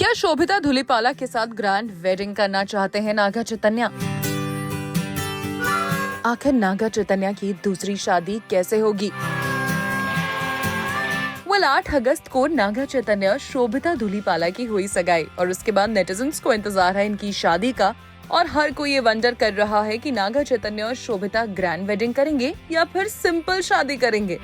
क्या शोभिता धूलिपाला के साथ ग्रैंड वेडिंग करना चाहते हैं नागा चैतन्य? आखिर नागा चैतन्य की दूसरी शादी कैसे होगी? 8 अगस्त को नागा चैतन्य शोभिता धूलिपाला की हुई सगाई और उसके बाद नेटिजन्स को इंतजार है इनकी शादी का और हर कोई ये वंडर कर रहा है कि नागा चैतन्य और शोभिता ग्रैंड वेडिंग करेंगे या फिर सिंपल शादी करेंगे।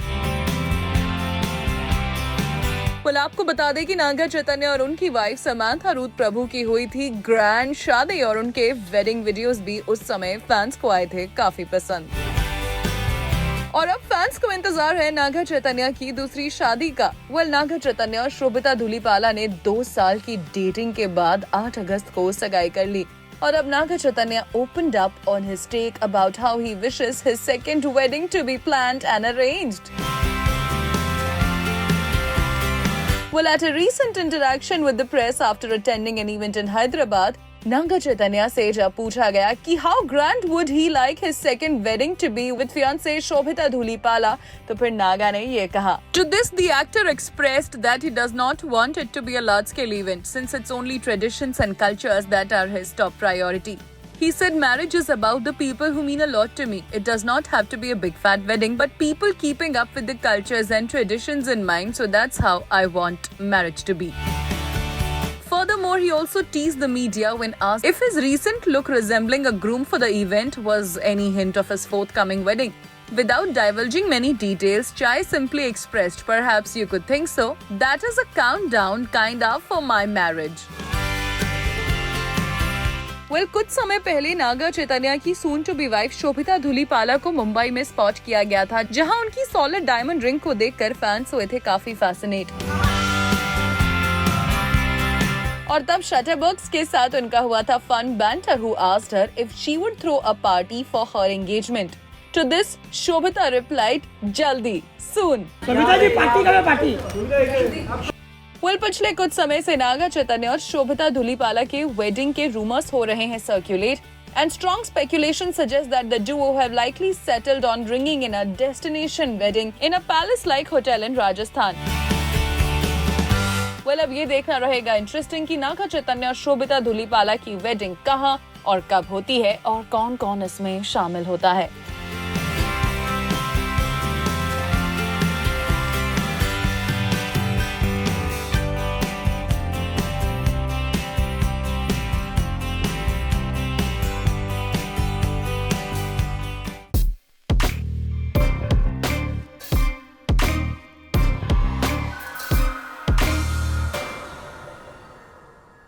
आपको बता दें कि नागा चैतन्य और उनकी वाइफ समांथा रूथ प्रभु की हुई थी ग्रैंड शादी और उनके वेडिंग वीडियोस भी उस समय फैंस को आए थे काफी पसंद। और अब फैंस को इंतजार है नागा चैतन्य की दूसरी शादी का। नागा चैतन्य और शोभिता धूलिपाला ने 2 साल की डेटिंग के बाद 8 अगस्त को सगाई कर ली और अब Naga Chaitanya opened up on his take about how he wishes his second wedding to be planned and arranged. At a recent interaction with the press after attending an event in Hyderabad, Naga Chaitanya से जब पूछा गया कि how grand would he like his second wedding to be with fiancée Sobhita Dhulipala, तो फिर नागा ने ये कहा। To this, the actor expressed that he does not want it to be a large-scale event since it's only traditions and cultures that are his top priority. He said marriage is about the people who mean a lot to me. It does not have to be a big fat wedding, but people keeping up with the cultures and traditions in mind, so that's how I want marriage to be. Furthermore, he also teased the media when asked if his recent look resembling a groom for the event was any hint of his forthcoming wedding. Without divulging many details, Chai simply expressed, "Perhaps you could think so. That is a countdown kinda for my marriage." कुछ समय पहले नागा चैतन्य की soon to be wife Sobhita Dhulipala को मुंबई में spot किया गया था, जहां उनकी सॉलिड डायमंड रिंग को देखकर फैंस हुए थे काफी फैसिनेट। और तब शटरबर्ग्स के साथ उनका हुआ था fun banter who asked her if she would throw a party for her engagement. To this, Sobhita replied, "जल्दी, soon." शोभिता जी पार्टी करो पार्टी। पिछले कुछ समय से नागा चैतन्य और शोभिता धूलिपाला के वेडिंग के रूमर्स हो रहे हैं circulate and strong speculation suggests that the duo have likely settled on ringing in a destination wedding in a palace-like hotel in Rajasthan. अब ये देखना रहेगा इंटरेस्टिंग कि नागा चैतन्य और शोभिता धूलिपाला की वेडिंग कहाँ और कब होती है और कौन-कौन इसमें शामिल होता है।